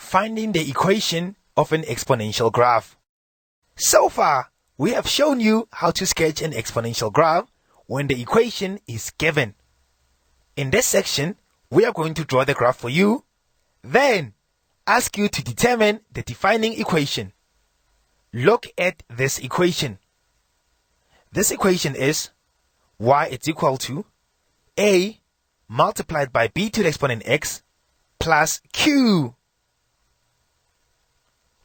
finding the equation of an exponential graph. So far, we have shown you how to sketch an exponential graph when the equation is given. In this section, we are going to draw the graph for you, then ask you to determine the defining equation. Look at this equation. This equation is y is equal to a multiplied by b to the exponent x plus q.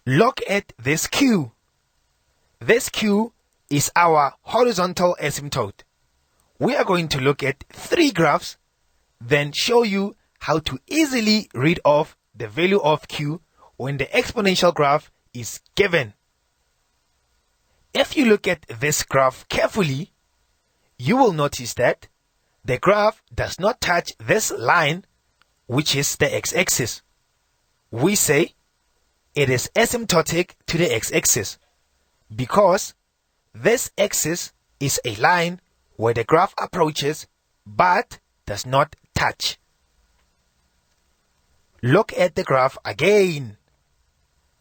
Look at this q. This q is our horizontal asymptote. We are going to look at 3 graphs, then show you how to easily read off the value of q when the exponential graph is given. If you look at this graph carefully, you will notice that the graph does not touch this line, which is the x-axis. We say it is asymptotic to the x-axis because this axis is a line where the graph approaches but does not touch. Look at the graph again.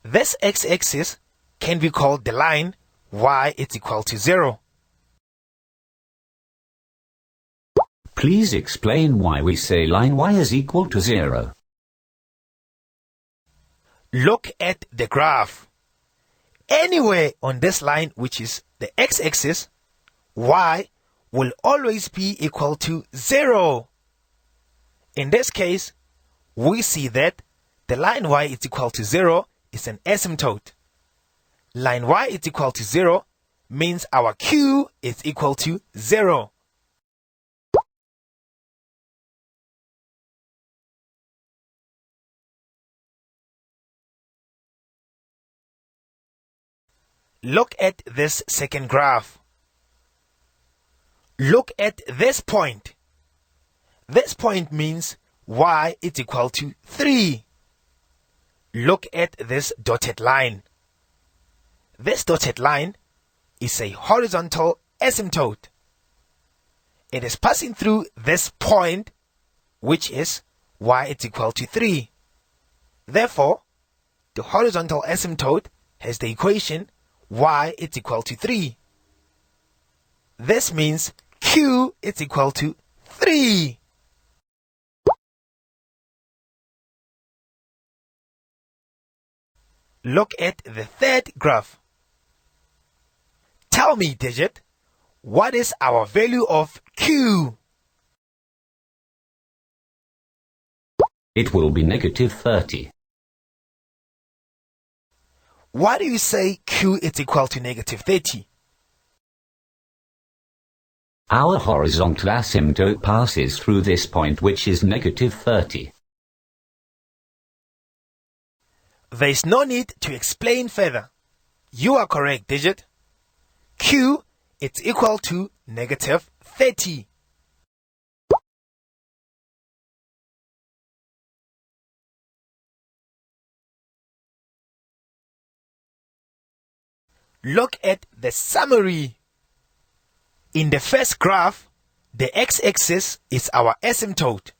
This x-axis can be called the line y is equal to 0. Please explain why we say line y is equal to 0. Look at the graph. Anywhere on this line, which is the x-axis, y will always be equal to 0. In this case, we see that the line y is equal to 0 is an asymptote. Line y is equal to 0 means our q is equal to 0. Look at this second graph. Look at this point. This point means y is equal to 3. Look at this dotted line. This dotted line is a horizontal asymptote. It is passing through this point, which is y is equal to 3. Therefore, the horizontal asymptote has the equation y is equal to 3. This means q is equal to 3. Look at the third graph. Tell me, Digit, what is our value of q? It will be negative 30. Why do you say q is equal to negative 30? Our horizontal asymptote passes through this point, which is negative 30. There is no need to explain further. You are correct, Digit. Q is equal to negative 30. Look at the summary. In the first graph, the x-axis is our asymptote.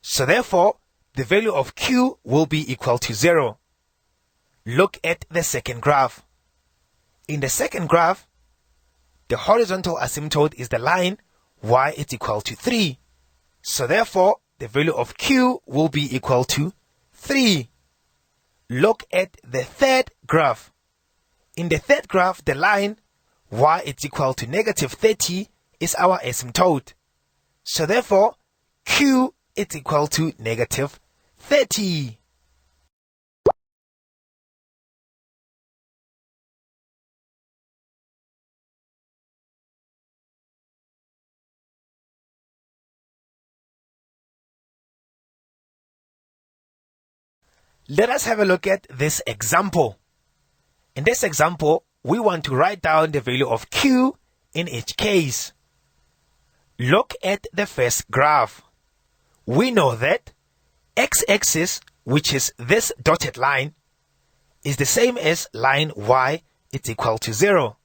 So therefore, the value of q will be equal to 0. Look at the second graph. In the second graph, the horizontal asymptote is the line y is equal to 3. So therefore, the value of q will be equal to 3. Look at the third graph. In the third graph, the line y is equal to negative 30 is our asymptote. So therefore, q is equal to negative 30. Let us have a look at this example. In this example, we want to write down the value of q in each case. Look at the first graph. We know that x-axis, which is this dotted line, is the same as line y is equal to 0.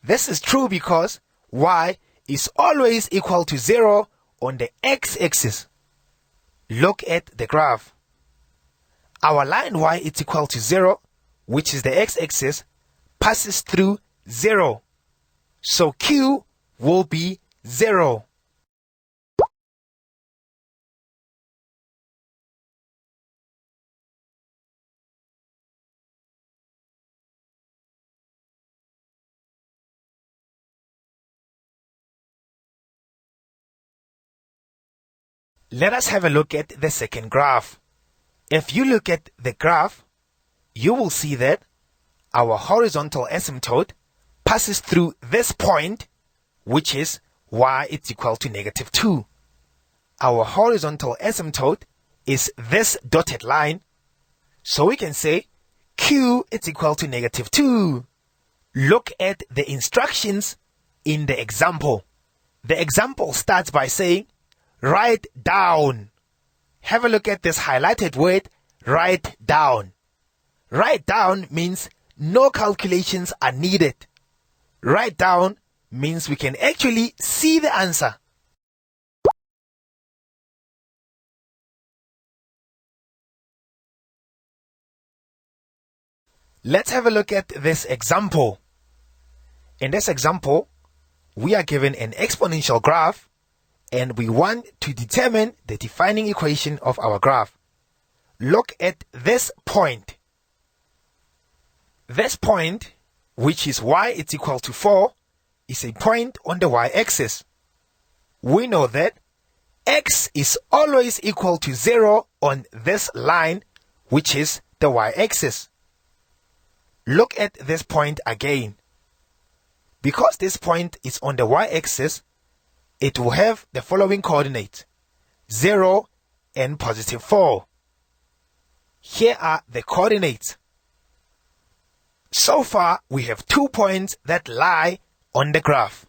This is true because y is always equal to 0 on the x-axis. Look at the graph. Our line y is equal to 0, which is the x-axis, passes through 0. So q will be 0. Let us have a look at the second graph. If you look at the graph, you will see that our horizontal asymptote passes through this point, which is y is equal to negative 2. Our horizontal asymptote is this dotted line, so we can say q is equal to negative 2. Look at the instructions in the example. The example starts by saying, write down. Have a look at this highlighted word, write down. Write down means no calculations are needed. Write down means we can actually see the answer. Let's have a look at this example. In this example, we are given an exponential graph and we want to determine the defining equation of our graph. Look at this point. This point, which is y is equal to 4, is a point on the y-axis. We know that x is always equal to 0 on this line, which is the y-axis. Look at this point again. Because this point is on the y-axis, it will have the following coordinates, 0 and positive 4. Here are the coordinates. So far, we have 2 points that lie on the graph.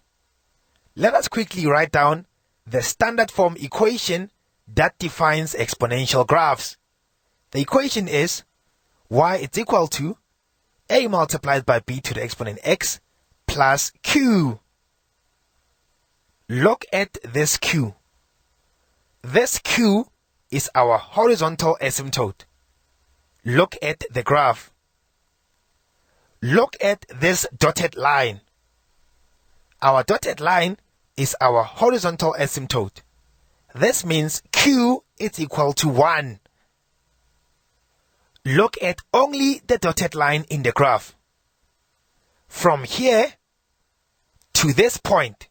Let us quickly write down the standard form equation that defines exponential graphs. The equation is y is equal to a multiplied by b to the exponent x plus q. Look at this q. This q is our horizontal asymptote. Look at the graph. Look at this dotted line. Our dotted line is our horizontal asymptote. This means q is equal to 1. Look at only the dotted line in the graph. From here to this point,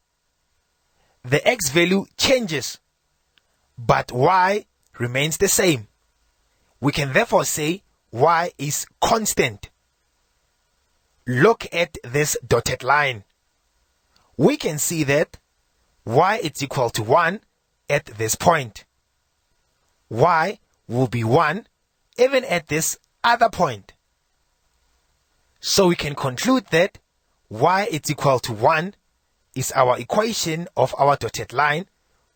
the x value changes, but y remains the same. We can therefore say y is constant. Look at this dotted line. We can see that y is equal to 1 at this point. Y will be 1 even at this other point. So we can conclude that y is equal to 1 is our equation of our dotted line,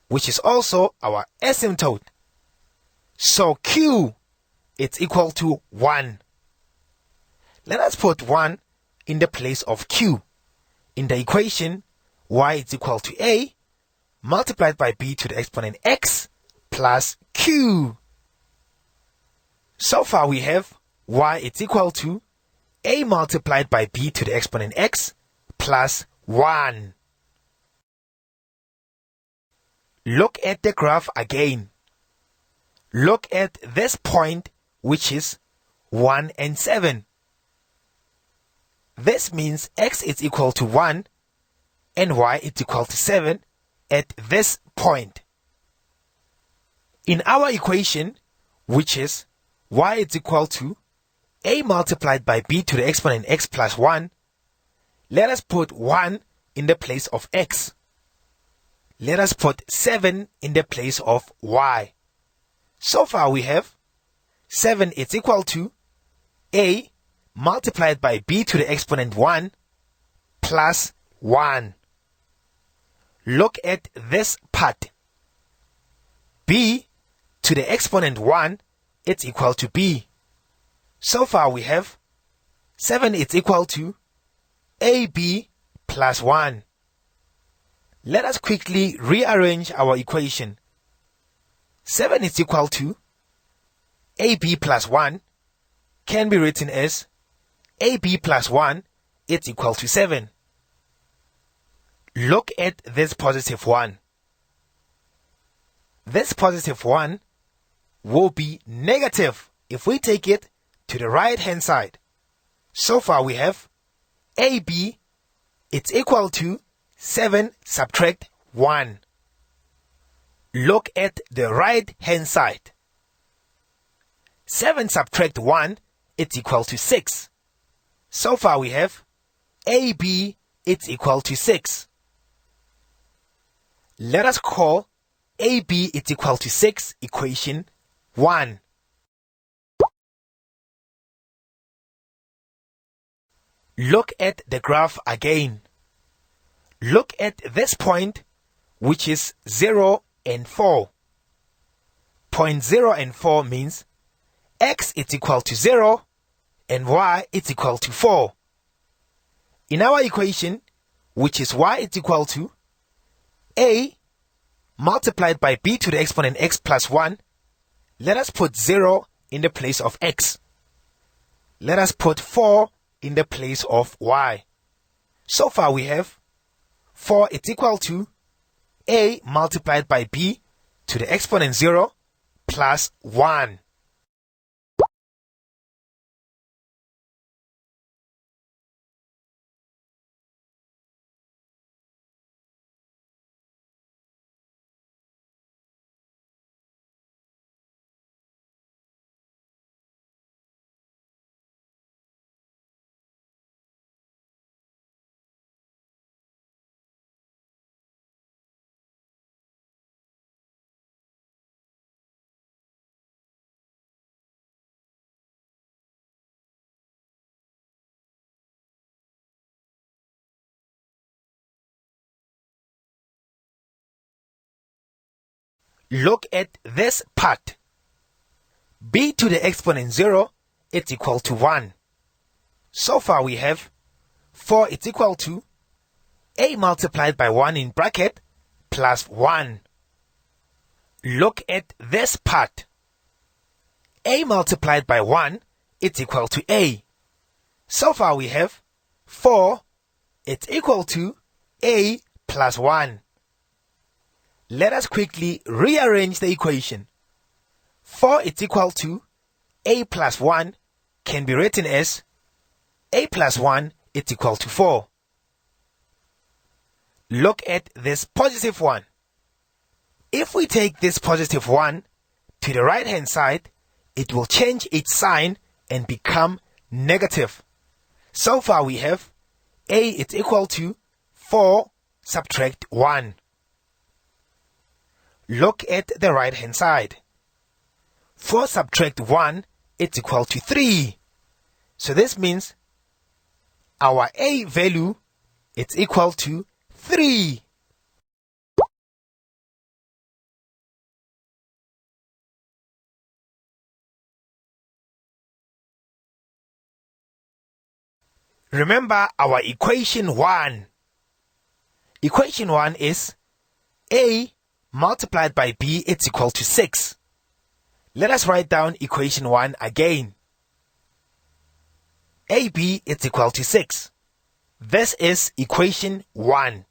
which is also our asymptote. So q is equal to 1. Let us put 1 in the place of q. In the equation, y is equal to a multiplied by b to the exponent x plus q. So far we have y is equal to a multiplied by b to the exponent x plus 1. Look at the graph again. Look at this point, which is 1 and 7. This means x is equal to 1 and y is equal to 7 at this point. In our equation, which is y is equal to a multiplied by b to the exponent x plus 1, let us put 1 in the place of x. Let us put 7 in the place of y. So far we have 7 is equal to a multiplied by b to the exponent 1 plus 1. Look at this part. B to the exponent 1 is equal to b. So far we have 7 is equal to ab plus 1. Let us quickly rearrange our equation. 7 is equal to AB plus 1 can be written as AB plus 1 is equal to 7. Look at this positive 1. This positive 1 will be negative if we take it to the right hand side. So far we have AB it's equal to 7 subtract 1. Look at the right hand side. 7 subtract 1 it's equal to 6. So far we have AB it's equal to 6. Let us call AB is equal to 6 equation 1. Look at the graph again. Look at this point, which is 0 and 4. Point 0 and 4 means x is equal to 0 and y is equal to 4. In our equation, which is y is equal to a multiplied by b to the exponent x plus 1, let us put 0 in the place of x. Let us put 4 in the place of y. So far we have 4 is equal to a multiplied by b to the exponent 0 plus 1. Look at this part. B to the exponent 0 is equal to 1. So far we have 4 is equal to a multiplied by 1 in bracket plus 1. Look at this part. A multiplied by 1 is equal to a. So far we have 4 is equal to a plus 1. Let us quickly rearrange the equation. 4 is equal to a plus 1 can be written as a plus 1 is equal to 4. Look at this positive 1. If we take this positive 1 to the right hand side, it will change its sign and become negative. So far we have a is equal to 4 subtract 1. Look at the right hand side. 4 subtract 1 is equal to 3. So this means our a value is equal to 3. Remember our equation 1. Equation 1 is a multiplied by b is equal to 6. Let us write down equation 1 again. AB is equal to 6. This is equation 1.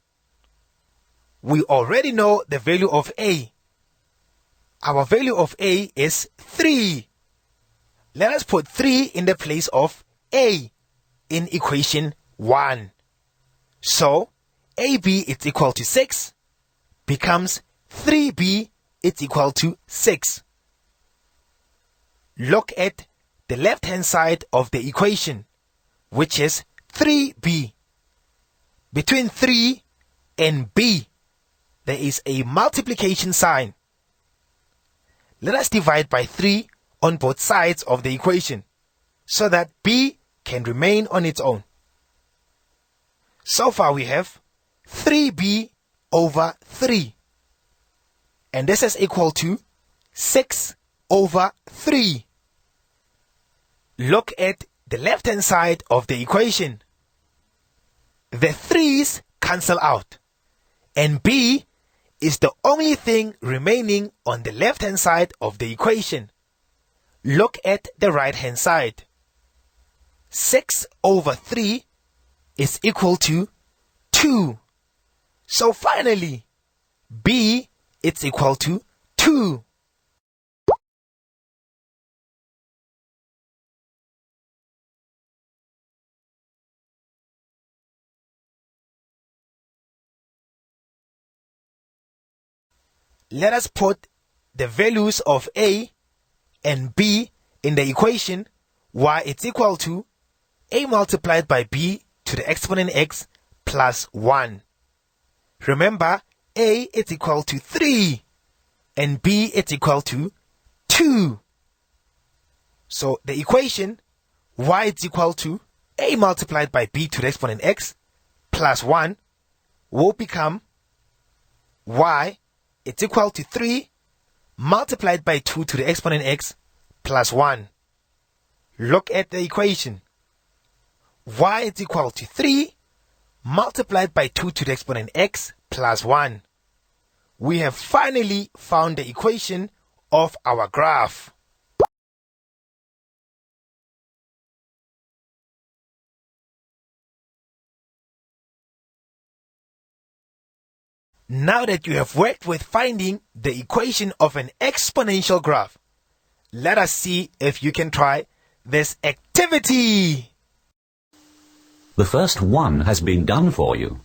We already know the value of a. Our value of a is 3. Let us put 3 in the place of a in equation 1. So, AB is equal to 6 becomes 3b is equal to 6. Look at the left hand side of the equation, which is 3b. Between 3 and b, there is a multiplication sign. Let us divide by 3 on both sides of the equation so that b can remain on its own. So far we have 3b over 3. And this is equal to 6 over 3. Look at the left hand side of the equation. The 3's cancel out, and b is the only thing remaining on the left hand side of the equation. Look at the right hand side. 6 over 3 is equal to 2. So finally, B is equal to 2. Let us put the values of A and B in the equation y is equal to A multiplied by B to the exponent x plus 1. Remember, A is equal to 3 and B is equal to 2. So the equation y is equal to A multiplied by B to the exponent x plus 1 will become y is equal to 3 multiplied by 2 to the exponent x plus 1. Look at the equation. Y is equal to 3 multiplied by 2 to the exponent x plus 1. We have finally found the equation of our graph. Now that you have worked with finding the equation of an exponential graph, let us see if you can try this activity. The first one has been done for you.